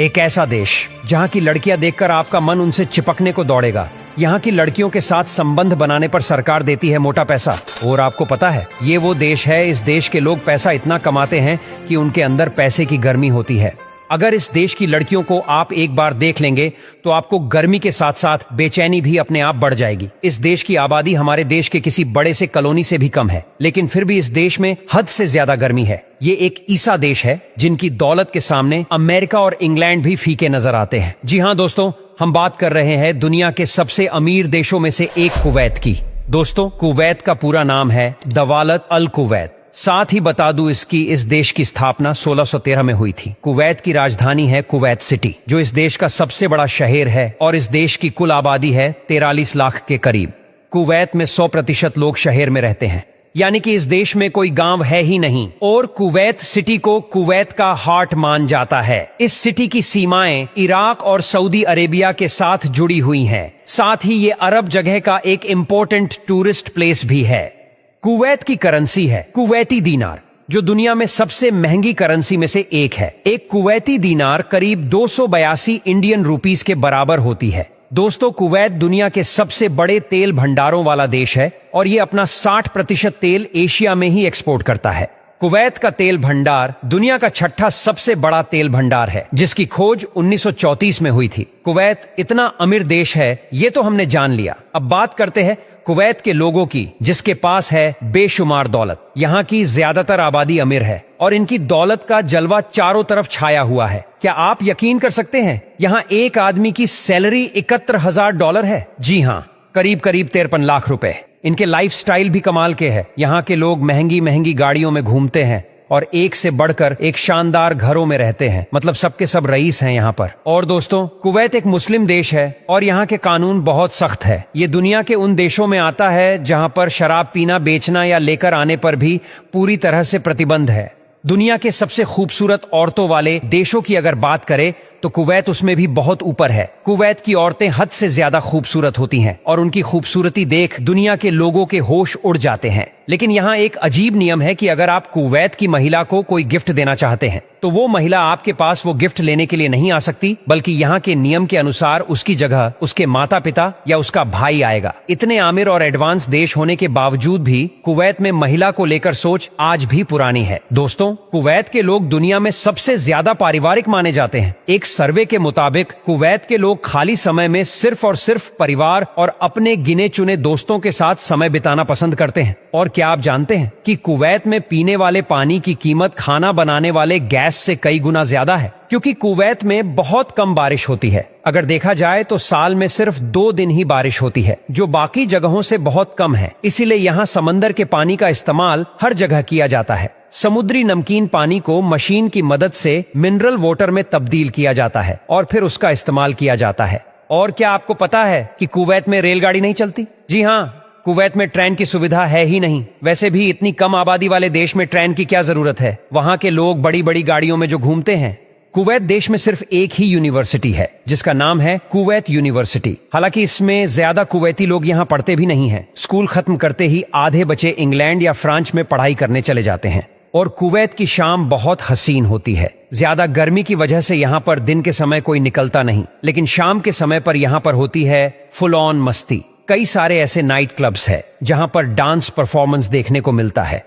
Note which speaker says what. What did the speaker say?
Speaker 1: एक ऐसा देश जहां की लड़कियां देखकर आपका मन उनसे चिपकने को दौड़ेगा। यहाँ की लड़कियों के साथ संबंध बनाने पर सरकार देती है मोटा पैसा। और आपको पता है, ये वो देश है, इस देश के लोग पैसा इतना कमाते हैं कि उनके अंदर पैसे की गर्मी होती है। अगर इस देश की लड़कियों को आप एक बार देख लेंगे तो आपको गर्मी के साथ साथ बेचैनी भी अपने आप बढ़ जाएगी। इस देश की आबादी हमारे देश के किसी बड़े से कॉलोनी से भी कम है, लेकिन फिर भी इस देश में हद से ज्यादा गर्मी है। ये एक ईसा देश है जिनकी दौलत के सामने अमेरिका और इंग्लैंड भी फीके नजर आते हैं। जी हाँ दोस्तों, हम बात कर रहे हैं दुनिया के सबसे अमीर देशों में से एक कुवैत की। दोस्तों, कुवैत का पूरा नाम है दवालत अल कुवैत। साथ ही बता दूं, इस देश की स्थापना 1613 में हुई थी। कुवैत की राजधानी है कुवैत सिटी, जो इस देश का सबसे बड़ा शहर है और इस देश की कुल आबादी है 43 लाख के करीब। कुवैत में 100% लोग शहर में रहते हैं, यानी कि इस देश में कोई गांव है ही नहीं। और कुवैत सिटी को कुवैत का हार्ट मान जाता है। इस सिटी की सीमाएं इराक और सऊदी अरेबिया के साथ जुड़ी हुई हैं। साथ ही ये अरब जगह का एक इम्पोर्टेंट टूरिस्ट प्लेस भी है। कुवैत की करेंसी है कुवैती दीनार, जो दुनिया में सबसे महंगी करेंसी में से एक है। एक कुवैती दीनार करीब 282 इंडियन रुपीस के बराबर होती है। दोस्तों, कुवैत दुनिया के सबसे बड़े तेल भंडारों वाला देश है और ये अपना 60% तेल एशिया में ही एक्सपोर्ट करता है। कुवैत का तेल भंडार दुनिया का 6ठा सबसे बड़ा तेल भंडार है, जिसकी खोज 1934 में हुई थी। कुवैत इतना अमीर देश है, ये तो हमने जान लिया। अब बात करते हैं कुवैत के लोगों की, जिसके पास है बेशुमार दौलत। यहाँ की ज्यादातर आबादी अमीर है और इनकी दौलत का जलवा चारों तरफ छाया हुआ है। क्या आप यकीन कर सकते हैं, यहाँ एक आदमी की सैलरी $71,000 है। जी हाँ, करीब 53 लाख रुपए। इनके लाइफस्टाइल भी कमाल के हैं। यहाँ के लोग महंगी महंगी गाड़ियों में घूमते हैं और एक से बढ़कर एक शानदार घरों में रहते हैं। मतलब सबके सब रईस हैं यहाँ पर। और दोस्तों, कुवैत एक मुस्लिम देश है और यहाँ के कानून बहुत सख्त है। ये दुनिया के उन देशों में आता है जहाँ पर शराब पीना, बेचना या लेकर आने पर भी पूरी तरह से प्रतिबंध है। दुनिया के सबसे खूबसूरत औरतों वाले देशों की अगर बात करें तो कुवैत उसमें भी बहुत ऊपर है। कुवैत की औरतें हद से ज्यादा खूबसूरत होती हैं और उनकी खूबसूरती देख दुनिया के लोगों के होश उड़ जाते हैं। लेकिन यहाँ एक अजीब नियम है कि अगर आप कुवैत की महिला को कोई गिफ्ट देना चाहते हैं तो वो महिला आपके पास वो गिफ्ट लेने के लिए नहीं आ सकती, बल्कि यहाँ के नियम के अनुसार उसकी जगह उसके माता पिता या उसका भाई आएगा। इतने आमिर और एडवांस देश होने के बावजूद भी कुवैत में महिला को लेकर सोच आज भी पुरानी है। दोस्तों, कुवैत के लोग दुनिया में सबसे ज्यादा पारिवारिक माने जाते हैं। एक सर्वे के मुताबिक कुवैत के लोग खाली समय में सिर्फ और सिर्फ परिवार और अपने गिने चुने दोस्तों के साथ समय बिताना पसंद करते हैं। और क्या आप जानते हैं कि कुवैत में पीने वाले पानी की कीमत खाना बनाने वाले गैस से कई गुना ज्यादा है, क्योंकि कुवैत में बहुत कम बारिश होती है। अगर देखा जाए तो साल में सिर्फ 2 दिन ही बारिश होती है, जो बाकी जगहों से बहुत कम है। इसीलिए यहाँ समंदर के पानी का इस्तेमाल हर जगह किया जाता है। समुद्री नमकीन पानी को मशीन की मदद से मिनरल वाटर में तब्दील किया जाता है और फिर उसका इस्तेमाल किया जाता है। और क्या आपको पता है कि कुवैत में रेलगाड़ी नहीं चलती? जी हाँ, कुवैत में ट्रेन की सुविधा है ही नहीं। वैसे भी इतनी कम आबादी वाले देश में ट्रेन की क्या जरूरत है? वहाँ के लोग बड़ी बड़ी गाड़ियों में जो घूमते हैं। कुवैत देश में सिर्फ एक ही यूनिवर्सिटी है, जिसका नाम है कुवैत यूनिवर्सिटी। हालांकि इसमें ज्यादा कुवैती लोग यहाँ पढ़ते भी नहीं हैं। स्कूल खत्म करते ही आधे बच्चे इंग्लैंड या फ्रांस में पढ़ाई करने चले जाते हैं। और कुवैत की शाम बहुत हसीन होती है। ज्यादा गर्मी की वजह से यहाँ पर दिन के समय कोई निकलता नहीं, लेकिन शाम के समय पर यहाँ पर होती है फुल ऑन मस्ती। कई सारे ऐसे नाइट क्लब्स है जहाँ पर डांस परफॉर्मेंस देखने को मिलता है।